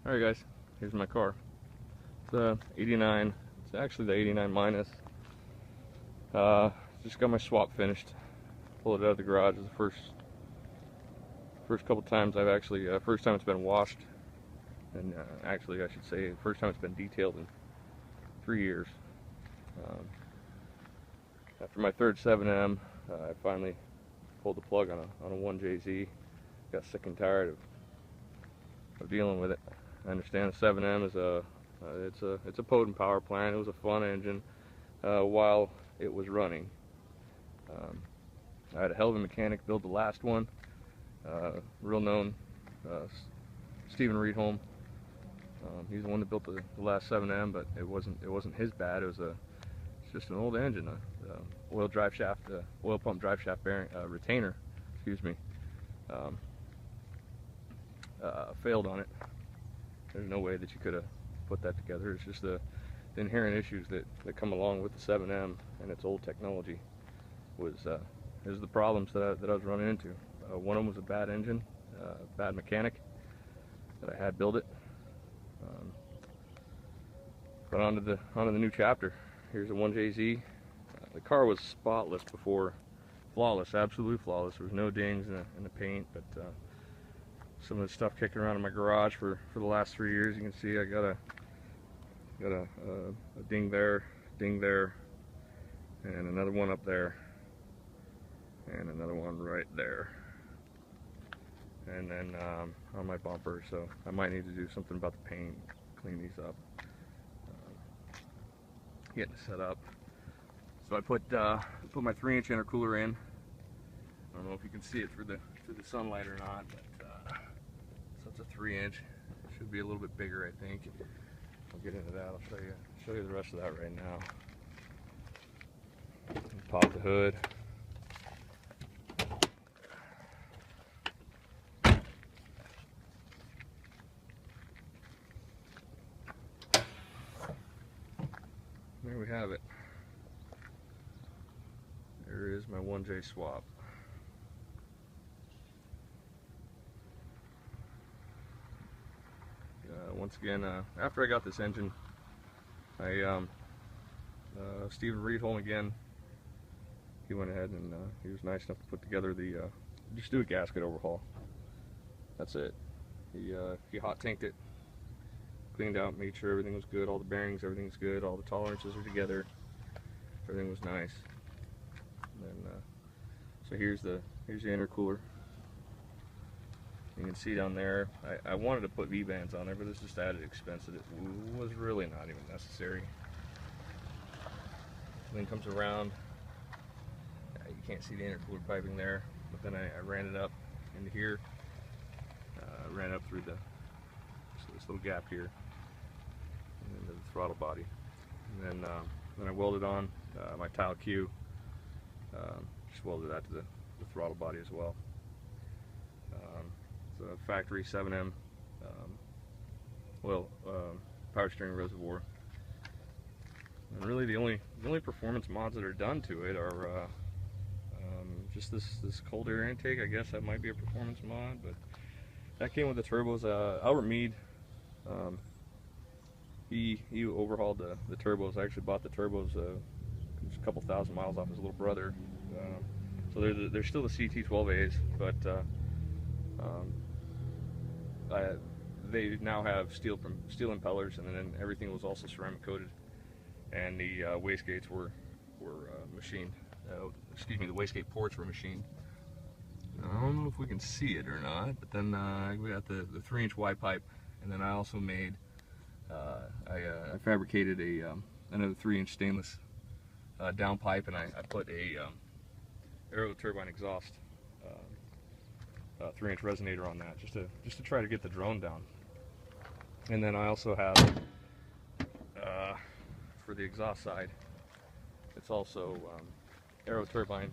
Alright guys, here's my car. It's the 89, it's actually the 89 minus. Just got my swap finished. Pulled it out of the garage. It's the first couple times I've actually, first time it's been washed. And actually I should say, first time it's been detailed in 3 years. After my third 7M, I finally pulled the plug on a 1JZ. Got sick and tired of dealing with it. I understand the 7M is it's a potent power plant. It was a fun engine while it was running. I had a hell of a mechanic build the last one, real known, Stephen Reedholm. He's the one that built the last 7M, but it wasn't his bad. It's just an old engine, oil drive shaft, oil pump drive shaft bearing retainer, excuse me, failed on it. There's no way that you could have put that together. It's just the inherent issues that come along with the 7M and its old technology is the problems that I was running into. One of them was a bad engine, bad mechanic that I had build it. But onto the new chapter. Here's a 1JZ. The car was spotless before, flawless, absolutely flawless. There was no dings in the paint, but some of the stuff kicking around in my garage for the last 3 years. You can see I got a ding there, and another one up there, and another one right there, and then on my bumper. So I might need to do something about the paint, clean these up, getting it set up. So I put my 3-inch intercooler in. I don't know if you can see it through the sunlight or not, but so it's a 3-inch. It should be a little bit bigger, I think. I'll get into that. I'll show you the rest of that right now. Pop the hood. There we have it. There is my 1J swap. Once again, after I got this engine, Stephen Reedholm again, he went ahead and he was nice enough to put together just do a gasket overhaul. That's it. He hot tanked it, cleaned out, made sure everything was good, all the bearings, everything's good, all the tolerances are together, everything was nice. And then, so here's the intercooler. You can see down there, I wanted to put V-bands on there, but it's just added expense that it was really not even necessary. Then comes around, you can't see the intercooler piping there, but then I ran it up into here, ran up through this little gap here, and into the throttle body. And then I welded on my tile Q, just welded that to the throttle body as well. It's a factory 7M power steering reservoir, and really the only performance mods that are done to it are just this cold air intake. I guess that might be a performance mod, but that came with the turbos. Albert Mead, he overhauled the turbos. I actually bought the turbos just a couple thousand miles off his little brother. So they're still the CT12As, but they now have steel impellers, and then everything was also ceramic coated, and the wastegates were machined. Excuse me, the wastegate ports were machined. I don't know if we can see it or not, but then we got the 3-inch Y pipe, and then I also made I fabricated another 3-inch stainless down pipe, and I put a Turbine Exhaust 3-inch resonator on that, just to try to get the drone down. And then I also have for the exhaust side, it's also Aero Turbine.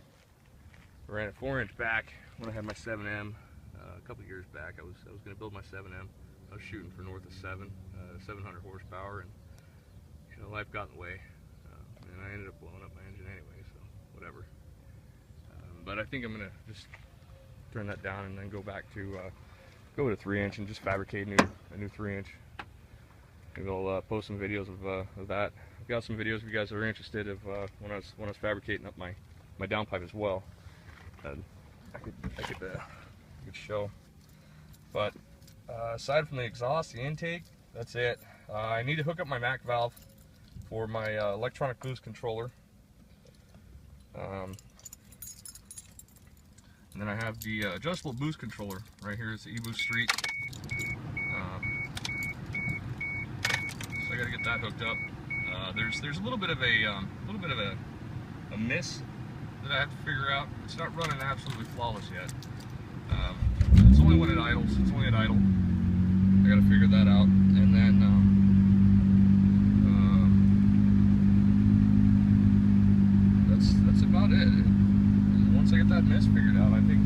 I ran a 4-inch back when I had my 7M a couple years back. I was going to build my 7M. I was shooting for north of 700 horsepower, and you know, life got in the way, and I ended up blowing up my engine anyway. So whatever. But I think I'm going to just turn that down and then go back to go with a 3-inch and just fabricate a new 3-inch. Maybe I'll post some videos of that. I've got some videos if you guys are interested of when I was fabricating up my downpipe as well. I could show. But aside from the exhaust, the intake, that's it. I need to hook up my MAC valve for my electronic boost controller. And then I have the adjustable boost controller right here. It's the eBoost Street. So I got to get that hooked up. There's a little bit of a miss that I have to figure out. It's not running absolutely flawless yet. It's only when it idles. It's only at idle. I got to figure that out, and then that's about it. Once I get that miss figured out, I think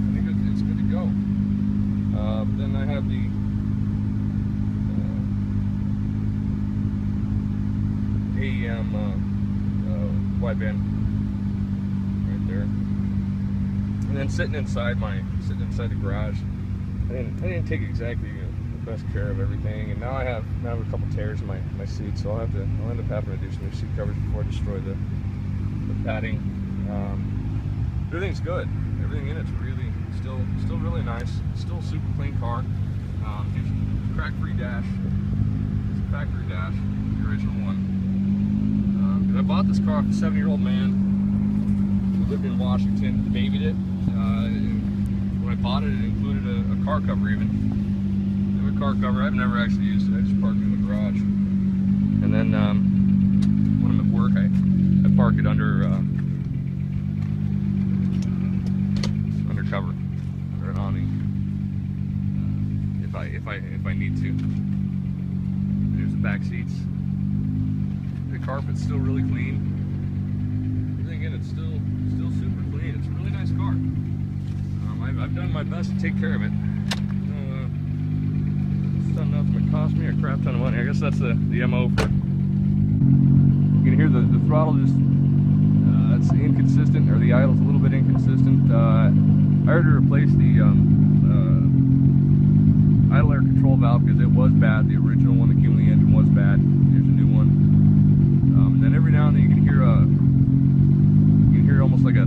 it's good to go. Then I have the AEM wideband right there, and then sitting inside the garage. I didn't take exactly the best care of everything, and now I have a couple tears in my seat, so I'll end up having to do some new seat covers before I destroy the padding. Everything's good. Everything in it's really still really nice. Still a super clean car. Crack-free dash. It's a factory dash, the original one. I bought this car off a 7-year-old man who lived in Washington, babied it. When I bought it, it included a car cover even. A car cover. I've never actually used it. I just parked it in the garage. And then when I'm at work, I park it under cover, under an awning, if I need to. There's the back seats. The carpet's still really clean. Everything in it's still super clean. It's a really nice car. I've done my best to take care of it. It's not enough to cost me a crap ton of money. I guess that's the MO for. You can hear the throttle just it's inconsistent, or the idle's a little bit inconsistent. I had to replace the idle air control valve because it was bad. The original one that came with the engine was bad. Here's a new one. And then every now and then you can hear almost like a